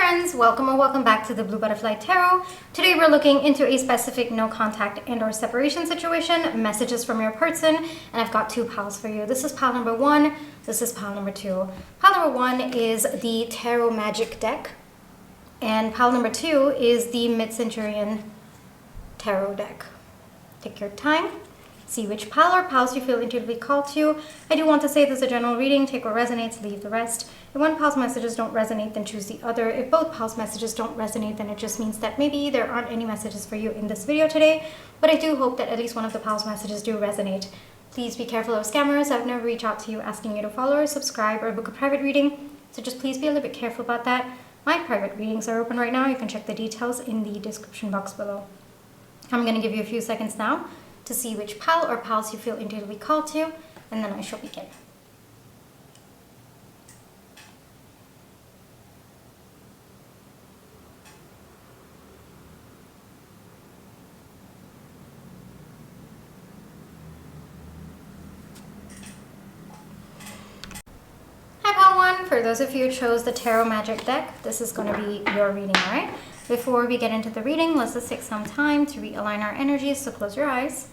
friends, welcome or welcome back to the Blue Butterfly Tarot. Today we're looking into a specific no contact and or separation situation, messages from your person, and I've got two piles for you. This is pile number one, this is pile number two. Pile number one is the Tarot Magic deck, and pile number two is the Mid-Centurion Tarot deck. Take your time. See which pile or piles you feel intuitively called to. I do want to say this is a general reading. Take what resonates, leave the rest. If one pile's messages don't resonate, then choose the other. If both piles' messages don't resonate, then it just means that maybe there aren't any messages for you in this video today. But I do hope that at least one of the piles' messages do resonate. Please be careful of scammers. I've never reached out to you asking you to follow or subscribe or book a private reading. So just please be a little bit careful about that. My private readings are open right now. You can check the details in the description box below. I'm going to give you a few seconds now to see which pile or piles you feel intuitively called to, and then I shall begin. Hi pile one, for those of you who chose the Tarot Magic deck, this is going to be your reading, alright? Before we get into the reading, let's just take some time to realign our energies, so close your eyes.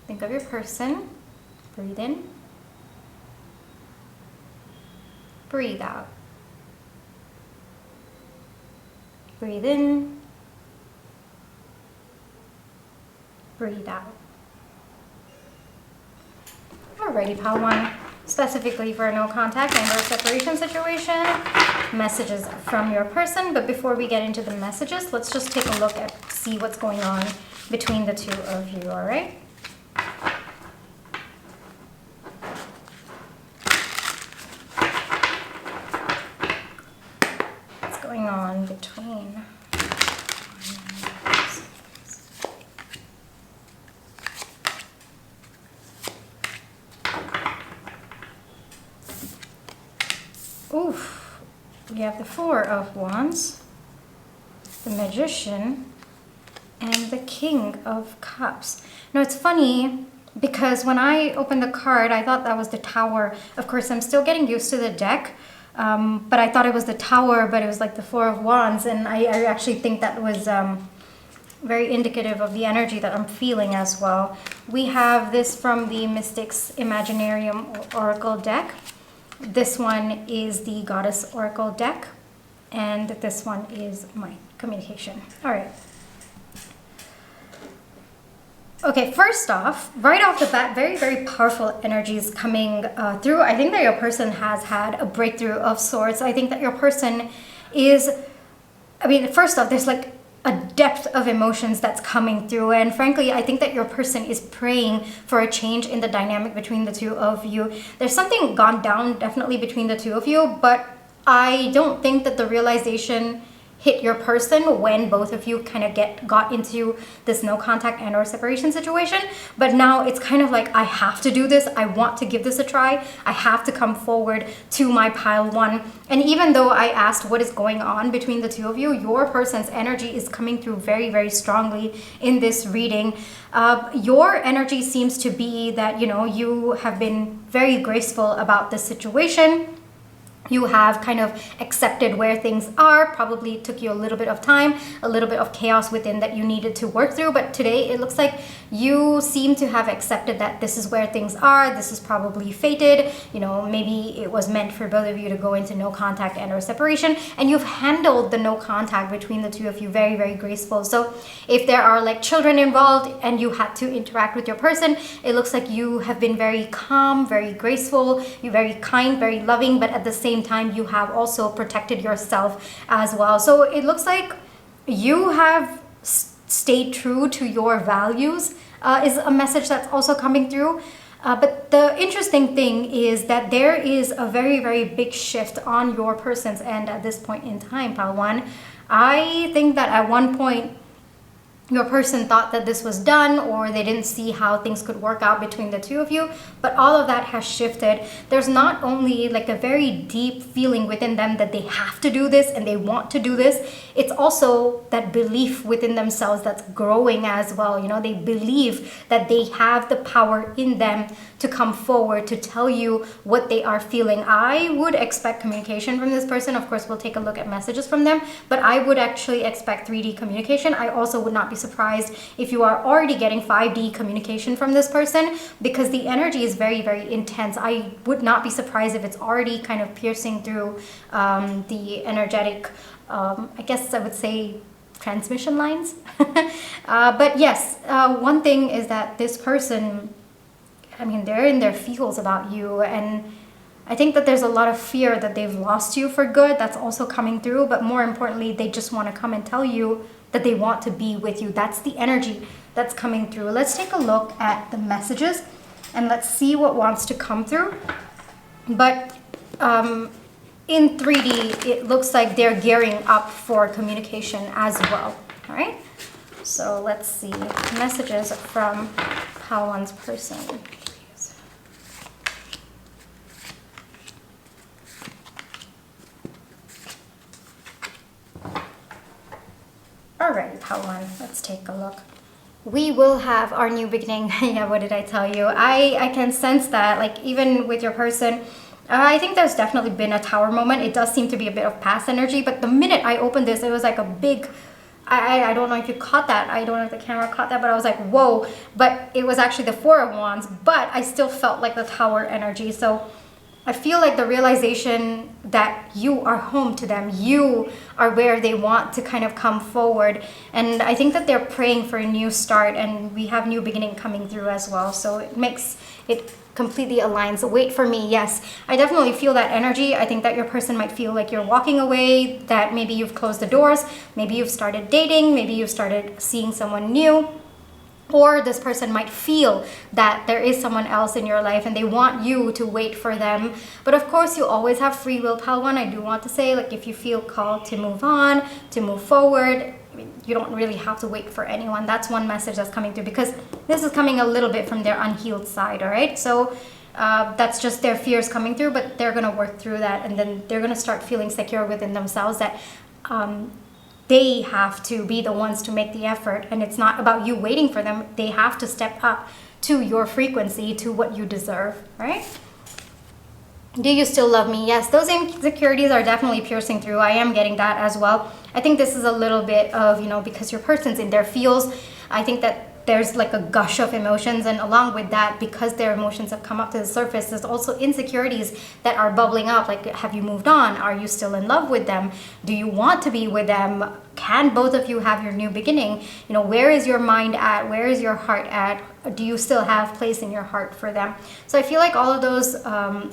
Think of your person. Breathe in. Breathe out. Breathe in. Breathe out. Alrighty, pile one. Specifically for a no contact and or separation situation, messages from your person. But before we get into the messages, let's just take a look at see what's going on between the two of you, all right? What's going on between? Oof, we have the Four of Wands, the Magician, and the King of Cups. Now it's funny because when I opened the card, I thought that was the Tower. Of course, I'm still getting used to the deck, but I thought it was the Tower, but it was like the Four of Wands, and I actually think that was very indicative of the energy that I'm feeling as well. We have this from the Mystics Imaginarium Oracle deck. This one is the Goddess Oracle deck, and this one is my communication. All right. Okay, first off, right off the bat, very, very powerful energies coming through. I think that your person has had a breakthrough of sorts. I think that your person is, first off, there's like a depth of emotions that's coming through, and frankly I think that your person is praying for a change in the dynamic between the two of you. There's something gone down definitely between the two of you, but I don't think that the realization hit your person when both of you kind of got into this no contact and or separation situation. But now it's kind of like, I have to do this, I want to give this a try, I have to come forward to my pile one. And even though I asked what is going on between the two of you, your person's energy is coming through very, very strongly in this reading. Your energy seems to be that, you have been very graceful about this situation. You have kind of accepted where things are. Probably took you a little bit of time, a little bit of chaos within that you needed to work through. But today it looks like you seem to have accepted that this is where things are. This is probably fated. Maybe it was meant for both of you to go into no contact and or separation. And you've handled the no contact between the two of you very, very graceful. So if there are like children involved and you had to interact with your person, it looks like you have been very calm, very graceful, you're very kind, very loving, but at the same time you have also protected yourself as well. So it looks like you have stayed true to your values is a message that's also coming through. But the interesting thing is that there is a very, very big shift on your person's end at this point in time, pile one. I think that at one point your person thought that this was done, or they didn't see how things could work out between the two of you. But all of that has shifted. There's not only like a very deep feeling within them that they have to do this and they want to do this, it's also that belief within themselves that's growing as well. You know, they believe that they have the power in them to come forward to tell you what they are feeling. I would expect communication from this person. Of course, we'll take a look at messages from them, but I would actually expect 3D communication. I also would not be surprised if you are already getting 5D communication from this person, because the energy is very, very intense. I would not be surprised if it's already kind of piercing through the energetic, I guess I would say, transmission lines. But yes, one thing is that this person, I mean, they're in their feels about you, and I think that there's a lot of fear that they've lost you for good. That's also coming through, but more importantly, they just want to come and tell you that they want to be with you. That's the energy that's coming through. Let's take a look at the messages and let's see what wants to come through. But in 3D, it looks like they're gearing up for communication as well. All right, so let's see messages from Pawan's person. Alright, Pawan, let's take a look. We will have our new beginning. Yeah, what did I tell you? I can sense that, like, even with your person, I think there's definitely been a tower moment. It does seem to be a bit of past energy, but the minute I opened this, it was like a big, I don't know if you caught that. I don't know if the camera caught that, but I was like, whoa. But it was actually the Four of Wands, but I still felt like the tower energy. So I feel like the realization that you are home to them, you are where they want to kind of come forward. And I think that they're praying for a new start, and we have new beginning coming through as well. So it completely aligns. Wait for me. Yes, I definitely feel that energy. I think that your person might feel like you're walking away, that maybe you've closed the doors, maybe you've started dating, maybe you've started seeing someone new. Or this person might feel that there is someone else in your life and they want you to wait for them. But of course, you always have free will, Pawan. I do want to say, like, if you feel called to move on, to move forward, you don't really have to wait for anyone. That's one message that's coming through, because this is coming a little bit from their unhealed side, all right? So that's just their fears coming through, but they're going to work through that, and then they're going to start feeling secure within themselves that they have to be the ones to make the effort, and it's not about you waiting for them. They have to step up to your frequency, to what you deserve, right? Do you still love me? Yes, those insecurities are definitely piercing through. I am getting that as well. I think this is a little bit of, you know, because your person's in their feels, I think that there's like a gush of emotions, and along with that, because their emotions have come up to the surface, there's also insecurities that are bubbling up. Like, have you moved on? Are you still in love with them? Do you want to be with them? Can both of you have your new beginning? You know, where is your mind at? Where is your heart at? Do you still have place in your heart for them? So I feel like all of those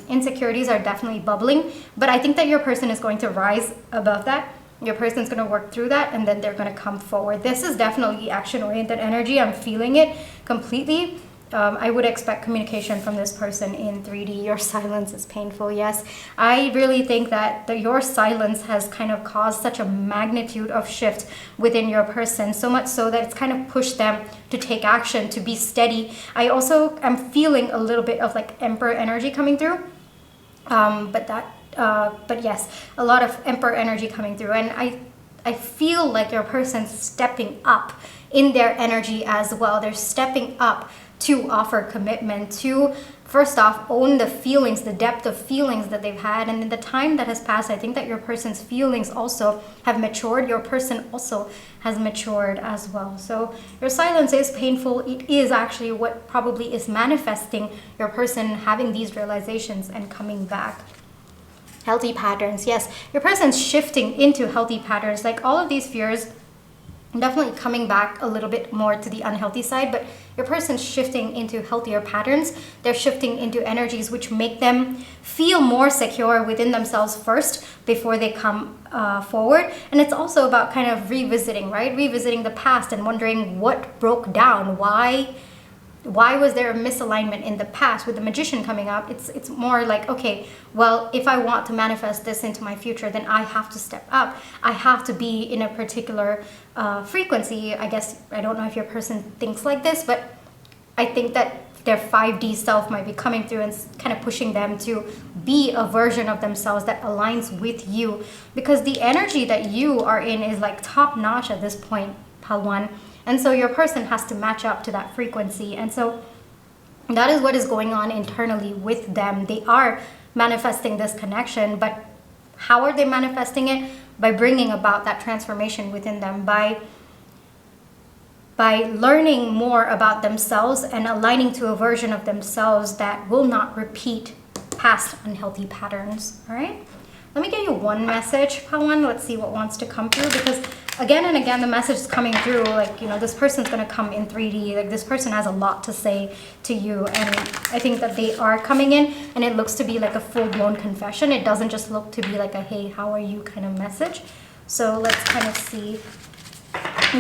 insecurities are definitely bubbling, but I think that your person is going to rise above that. Your person's going to work through that, and then they're going to come forward. This is definitely action-oriented energy. I'm feeling it completely. I would expect communication from this person in 3D. Your silence is painful. Yes, I really think that your silence has kind of caused such a magnitude of shift within your person, so much so that it's kind of pushed them to take action, to be steady. I also am feeling a little bit of like Emperor energy coming through, but yes, a lot of Emperor energy coming through, and I feel like your person's stepping up in their energy as well. They're stepping up to offer commitment, to first off own the feelings, the depth of feelings that they've had, and in the time that has passed, I think that your person's feelings also have matured. Your person also has matured as well. So your silence is painful. It is actually what probably is manifesting your person having these realizations and coming back. Healthy patterns. Yes, your person's shifting into healthy patterns. Like, all of these fears definitely coming back a little bit more to the unhealthy side, but your person's shifting into healthier patterns. They're shifting into energies which make them feel more secure within themselves first before they come forward. And it's also about kind of revisiting, right? Revisiting the past and wondering what broke down, why why was there a misalignment in the past? With the Magician coming up, it's more like, okay, well, if I want to manifest this into my future, then I have to step up. I have to be in a particular frequency. I guess, I don't know if your person thinks like this, but I think that their 5D self might be coming through and kind of pushing them to be a version of themselves that aligns with you, because the energy that you are in is like top notch at this point, Pal 1. And so your person has to match up to that frequency. And so that is what is going on internally with them. They are manifesting this connection, but how are they manifesting it? By bringing about that transformation within them, by learning more about themselves and aligning to a version of themselves that will not repeat past unhealthy patterns. All right, let me give you one message, Pal 1. Let's see what wants to come through, because again and again the message is coming through like, you know, this person's going to come in 3D. Like, this person has a lot to say to you, and I think that they are coming in, and it looks to be like a full-blown confession. It doesn't just look to be like a hey, how are you kind of message. So let's kind of see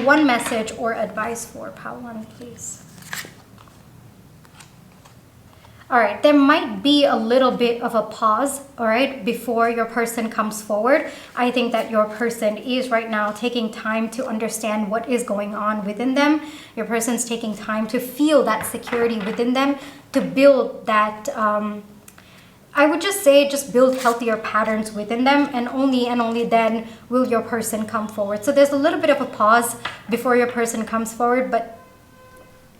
one message or advice for Pal 1, please. All right, there might be a little bit of a pause, all right, before your person comes forward. I think that your person is right now taking time to understand what is going on within them. Your person's taking time to feel that security within them, to build that, I would just say, just build healthier patterns within them, and only then will your person come forward. So there's a little bit of a pause before your person comes forward, but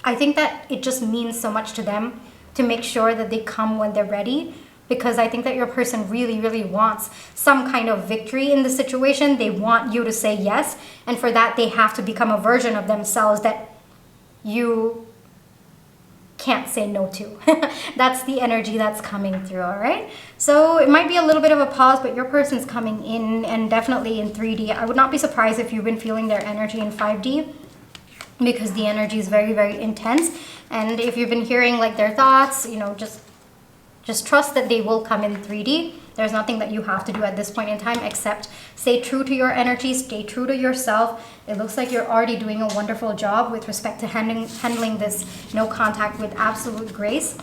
I think that it just means so much to them to make sure that they come when they're ready, because I think that your person really, really wants some kind of victory in the situation. They want you to say yes, and for that they have to become a version of themselves that you can't say no to. That's the energy that's coming through, all right? So it might be a little bit of a pause, but your person's coming in, and definitely in 3D. I would not be surprised if you've been feeling their energy in 5D, because the energy is very, very intense. And if you've been hearing like their thoughts, you know, just trust that they will come in 3D. There's nothing that you have to do at this point in time except stay true to your energy, stay true to yourself. It looks like you're already doing a wonderful job with respect to handling this no contact with absolute grace.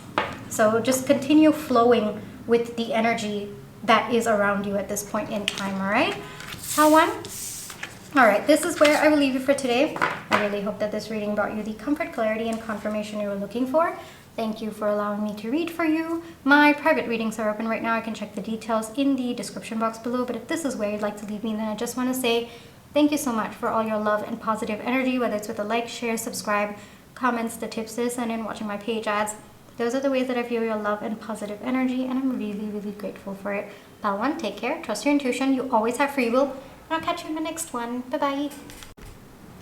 So just continue flowing with the energy that is around you at this point in time, all right? Pal 1? All right, this is where I will leave you for today. I really hope that this reading brought you the comfort, clarity, and confirmation you were looking for. Thank you for allowing me to read for you. My private readings are open right now. I can check the details in the description box below, but if this is where you'd like to leave me, then I just want to say thank you so much for all your love and positive energy, whether it's with a like, share, subscribe, comments, the tips, and in watching my page ads. Those are the ways that I feel your love and positive energy, and I'm really, really grateful for it. Pal 1, take care, trust your intuition, you always have free will, and I'll catch you in the next one. Bye-bye.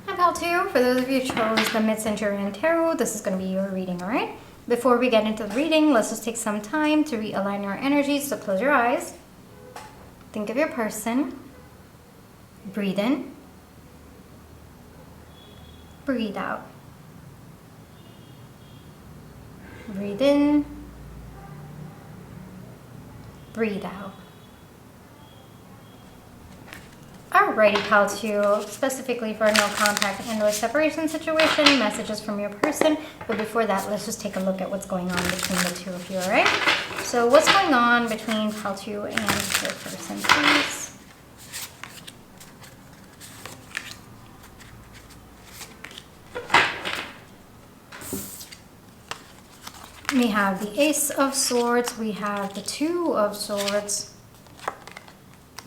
And Pal 2, for those of you who chose the Mid-Centurion Tarot, this is going to be your reading, alright? Before we get into the reading, let's just take some time to realign our energies. So close your eyes, think of your person, breathe in, breathe out. Breathe in, breathe out. Alrighty, Pal 2, specifically for a no contact and/or separation situation, messages from your person. But before that, let's just take a look at what's going on between the two of you, alright? So what's going on between Pal 2 and your person, please? We have the Ace of Swords, we have the Two of Swords.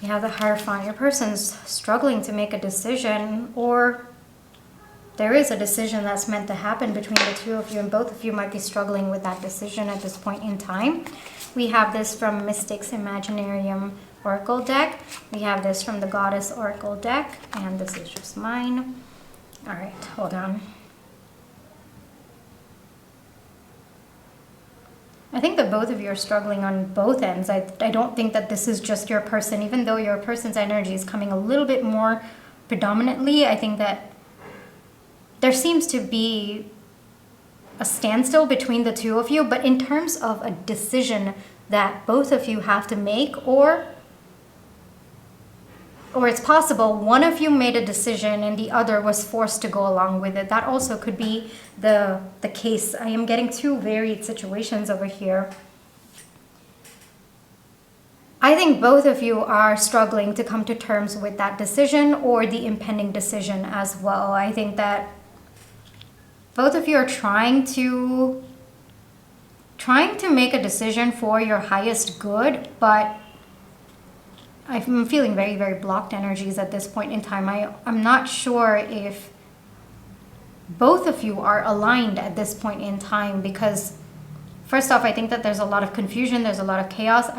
We have the Hierophant. Your person's struggling to make a decision, or there is a decision that's meant to happen between the two of you, and both of you might be struggling with that decision at this point in time. We have this from Mystics Imaginarium Oracle deck. We have this from the Goddess Oracle deck, and this is just mine. All right, hold on. I think that both of you are struggling on both ends. I don't think that this is just your person. Even though your person's energy is coming a little bit more predominantly, I think that there seems to be a standstill between the two of you. But in terms of a decision that both of you have to make, or or it's possible one of you made a decision and the other was forced to go along with it. That also could be the case. I am getting two varied situations over here. I think both of you are struggling to come to terms with that decision or the impending decision as well. I think that both of you are trying to make a decision for your highest good, but I'm feeling very, very blocked energies at this point in time. I'm not sure if both of you are aligned at this point in time, because first off, I think that there's a lot of confusion, there's a lot of chaos.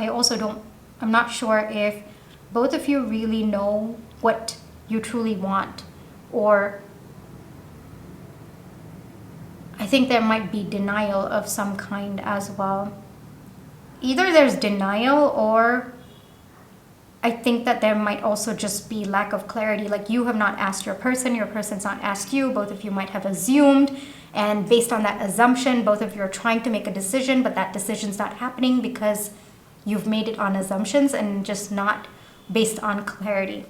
I'm not sure if both of you really know what you truly want, or I think there might be denial of some kind as well. Either there's denial, or I think that there might also just be lack of clarity. Like you have not asked your person's not asked you. Both of you might have assumed, and based on that assumption, both of you are trying to make a decision, but that decision's not happening because you've made it on assumptions and just not based on clarity.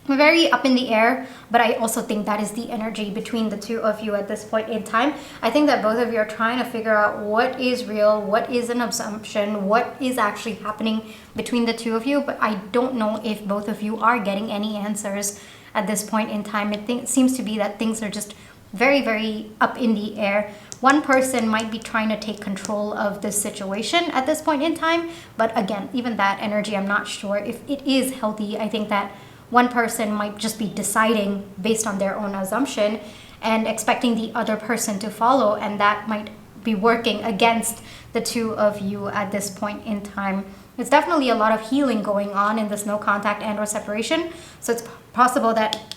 Very up in the air, but I also think that is the energy between the two of you at this point in time. I think that both of you are trying to figure out what is real, what is an assumption, what is actually happening between the two of you, but I don't know if both of you are getting any answers at this point in time. It seems to be that things are just very, very up in the air. One person might be trying to take control of this situation at this point in time, but again, even that energy, I'm not sure if it is healthy. I think that one person might just be deciding based on their own assumption and expecting the other person to follow, and that might be working against the two of you at this point in time. There's definitely a lot of healing going on in this no contact and or separation, so it's possible that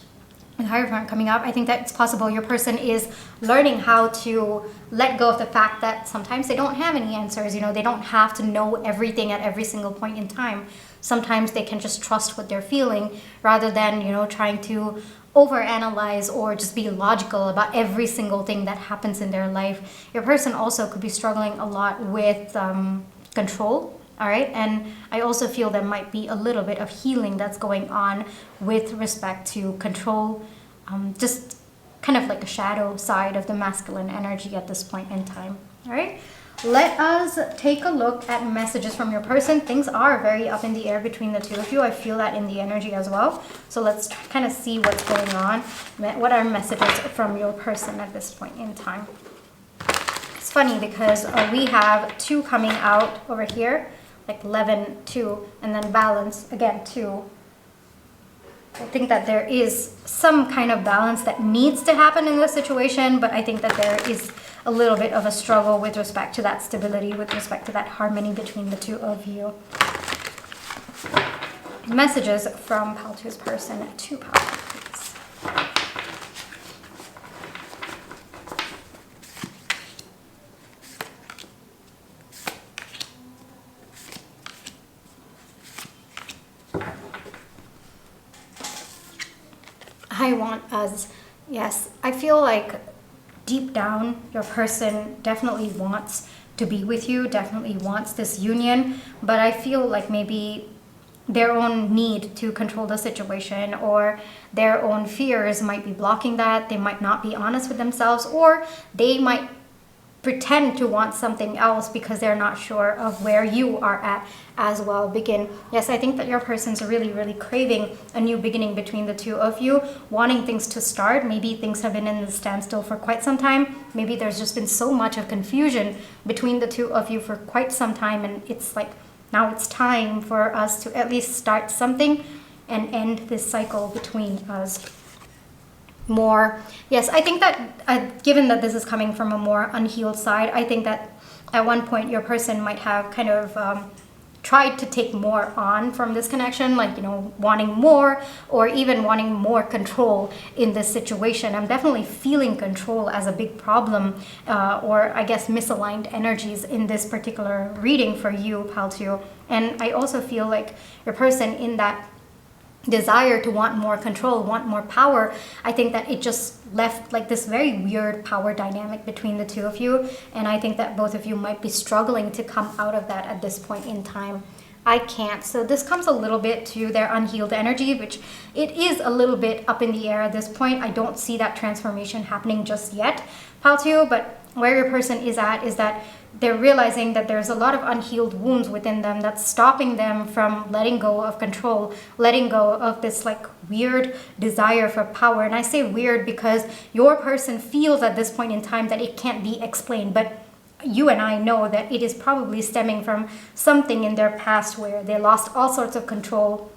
with Hierophant coming up, I think that it's possible your person is learning how to let go of the fact that sometimes they don't have any answers. They don't have to know everything at every single point in time. Sometimes they can just trust what they're feeling rather than, trying to overanalyze or just be logical about every single thing that happens in their life. Your person also could be struggling a lot with control. All right, and I also feel there might be a little bit of healing that's going on with respect to control, just kind of like a shadow side of the masculine energy at this point in time. All right, let us take a look at messages from your person. Things are very up in the air between the two of you. I feel that in the energy as well. So let's kind of see what's going on. What are messages from your person at this point in time? It's funny because we have 2 coming out over here. Like 11, 2, and then balance, again, 2. I think that there is some kind of balance that needs to happen in this situation, but I think that there is a little bit of a struggle with respect to that stability, with respect to that harmony between the two of you. Messages from Pile 2's person to Pile 2, please. I want us, yes, I feel like deep down your person definitely wants to be with you, definitely wants this union, but I feel like maybe their own need to control the situation or their own fears might be blocking that. They might not be honest with themselves, or they might pretend to want something else because they're not sure of where you are at as well. Yes, I think that your person's really, really craving a new beginning between the two of you, wanting things to start. Maybe things have been in the standstill for quite some time. Maybe there's just been so much of confusion between the two of you for quite some time, and it's like now it's time for us to at least start something and end this cycle between us. More, yes, I think that given that this is coming from a more unhealed side, I think that at one point your person might have kind of tried to take more on from this connection, like, wanting more or even wanting more control in this situation. I'm definitely feeling control as a big problem, or I guess misaligned energies in this particular reading for you, Pile 2. And I also feel like your person, in that desire to want more control, want more power, I think that it just left like this very weird power dynamic between the two of you, and I think that both of you might be struggling to come out of that at this point in time. I can't. So this comes a little bit to their unhealed energy, which it is a little bit up in the air at this point. I don't see that transformation happening just yet, Palteo, but where your person is at is that they're realizing that there's a lot of unhealed wounds within them that's stopping them from letting go of control, letting go of this like weird desire for power. And I say weird because your person feels at this point in time that it can't be explained, but you and I know that it is probably stemming from something in their past where they lost all sorts of control.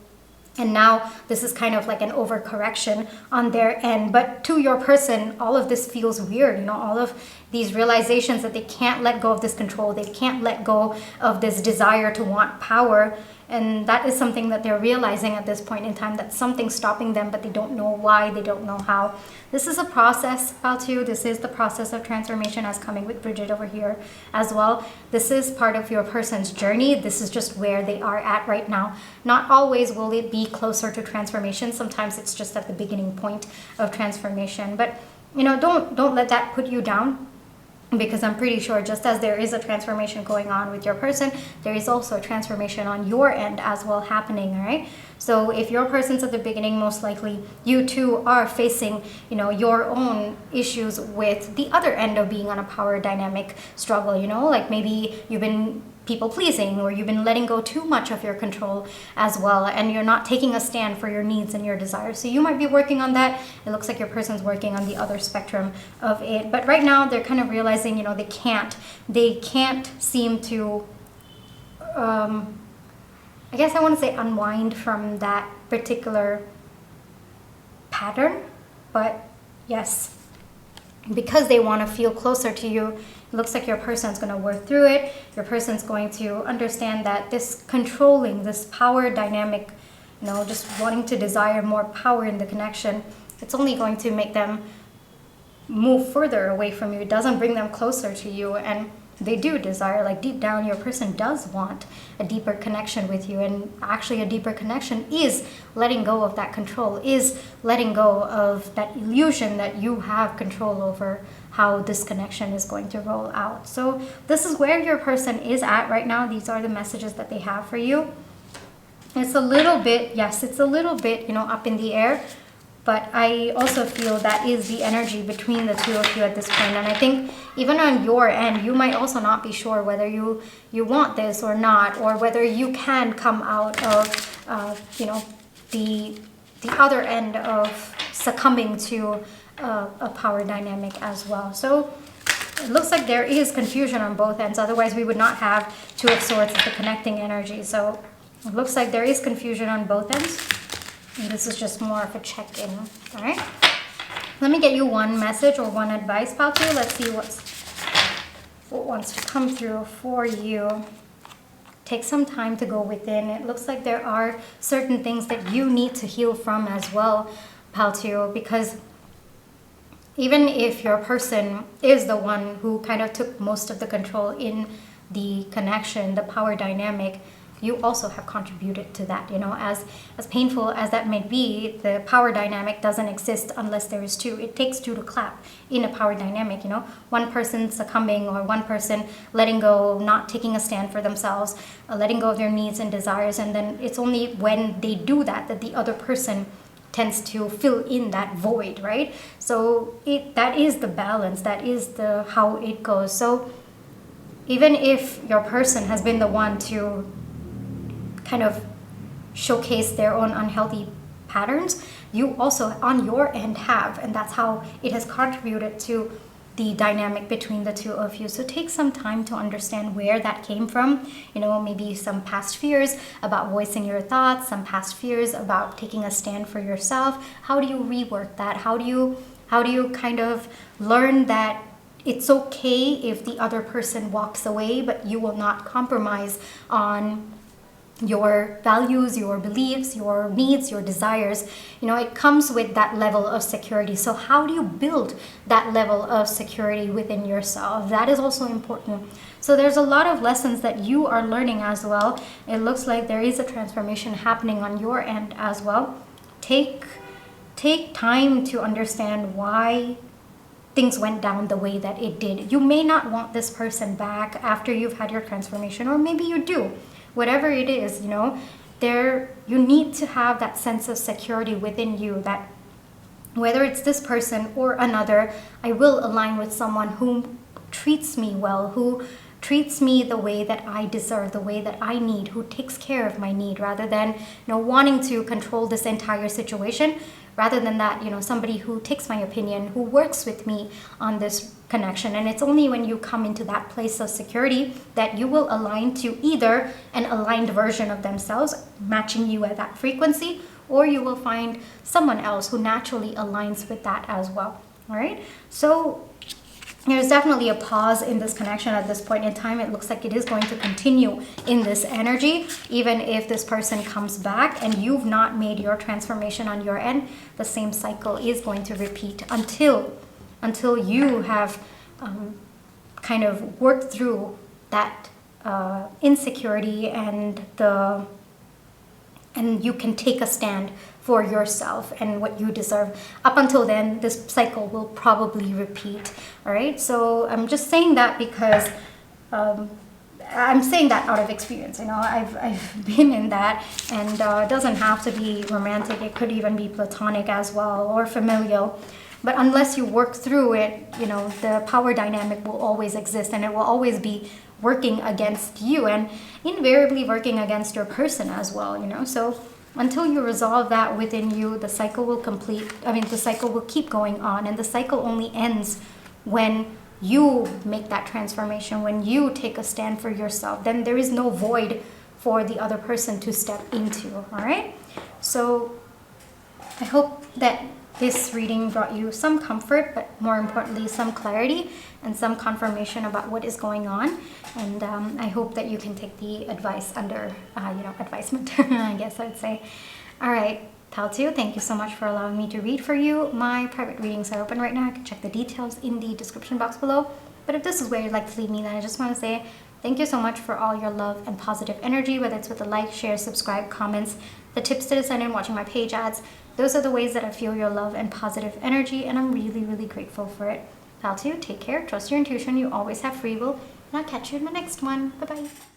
And now this is kind of like an overcorrection on their end. But to your person, all of this feels weird. You know, all of these realizations that they can't let go of this control. They can't let go of this desire to want power. And that is something that they're realizing at this point in time, that something's stopping them, but they don't know why, they don't know how. This is a process, Paltu. This is the process of transformation as coming with Bridget over here as well. This is part of your person's journey. This is just where they are at right now. Not always will it be closer to transformation. Sometimes it's just at the beginning point of transformation. But, you know, don't let that put you down. Because I'm pretty sure just as there is a transformation going on with your person, there is also a transformation on your end as well happening, all right? So if your person's at the beginning, most likely you too are facing, you know, your own issues with the other end of being on a power dynamic struggle, you know, like maybe you've been people pleasing or you've been letting go too much of your control as well, and you're not taking a stand for your needs and your desires. So you might be working on that. It looks like your person's working on the other spectrum of it, but right now they're kind of realizing, you know, they can't seem to I guess I want to say unwind from that particular pattern. But yes, because they want to feel closer to you, it looks like your person's going to work through it. Your person's going to understand that this controlling, this power dynamic, you know, just wanting to desire more power in the connection, it's only going to make them move further away from you. It doesn't bring them closer to you. And they do desire, like deep down, your person does want a deeper connection with you. And actually a deeper connection is letting go of that control, is letting go of that illusion that you have control over how this connection is going to roll out. So this is where your person is at right now. These are the messages that they have for you. It's a little bit, yes, it's a little bit, you know, up in the air. But I also feel that is the energy between the two of you at this point. And I think even on your end, you might also not be sure whether you want this or not, or whether you can come out of, you know, the other end of succumbing to a power dynamic as well. So it looks like there is confusion on both ends. Otherwise, we would not have Two of Swords as the connecting energy. So it looks like there is confusion on both ends. And this is just more of a check-in, all right? Let me get you one message or one advice, Paltu. Let's see what wants to come through for you. Take some time to go within. It looks like there are certain things that you need to heal from as well, Paltu, because even if your person is the one who kind of took most of the control in the connection, the power dynamic, you also have contributed to that. You know, as painful as that may be, the power dynamic doesn't exist unless there is two. It takes two to clap in a power dynamic, you know. One person succumbing or one person letting go, not taking a stand for themselves, letting go of their needs and desires, and then it's only when they do that that the other person tends to fill in that void, right? So that is the balance, that is the how it goes. So even if your person has been the one to kind of showcase their own unhealthy patterns, you also on your end have, and that's how it has contributed to the dynamic between the two of you. So take some time to understand where that came from. You know, maybe some past fears about voicing your thoughts, some past fears about taking a stand for yourself. How do you rework that? How do you kind of learn that it's okay if the other person walks away, but you will not compromise on your values, your beliefs, your needs, your desires? You know, it comes with that level of security. So how do you build that level of security within yourself? That is also important. So there's a lot of lessons that you are learning as well. It looks like there is a transformation happening on your end as well. Take time to understand why things went down the way that it did. You may not want this person back after you've had your transformation, or maybe you do. whatever it is, you know, you need to have that sense of security within you that whether it's this person or another, I will align with someone who treats me well, who treats me the way that I deserve, the way that I need, who takes care of my need, rather than, you know, wanting to control this entire situation. Rather than that, you know, somebody who takes my opinion, who works with me on this connection. And it's only when you come into that place of security that you will align to either an aligned version of themselves, matching you at that frequency, or you will find someone else who naturally aligns with that as well. All right. So there's definitely a pause in this connection at this point in time. It looks like it is going to continue in this energy. Even if this person comes back and you've not made your transformation on your end, the same cycle is going to repeat until you have kind of worked through that insecurity and you can take a stand for yourself and what you deserve. Up until then, this cycle will probably repeat. All right. So I'm just saying that because I'm saying that out of experience. You know, I've been in that, and it doesn't have to be romantic. It could even be platonic as well, or familial. But unless you work through it, you know, the power dynamic will always exist, and it will always be working against you and invariably working against your person as well, you know. So until you resolve that within you, the cycle will the cycle will keep going on, and the cycle only ends when you make that transformation, when you take a stand for yourself. Then there is no void for the other person to step into. All right. So I hope that this reading brought you some comfort, but more importantly, some clarity and some confirmation about what is going on. And I hope that you can take the advice under, advisement, I guess I'd say. All right, Pal 2, thank you so much for allowing me to read for you. My private readings are open right now. You can check the details in the description box below. But if this is where you'd like to leave me, then I just want to say thank you so much for all your love and positive energy, whether it's with the like, share, subscribe, comments, the tips to send in, watching my page ads. Those are the ways that I feel your love and positive energy, and I'm really, really grateful for it. Pal 2, take care, trust your intuition, you always have free will, and I'll catch you in my next one. Bye-bye.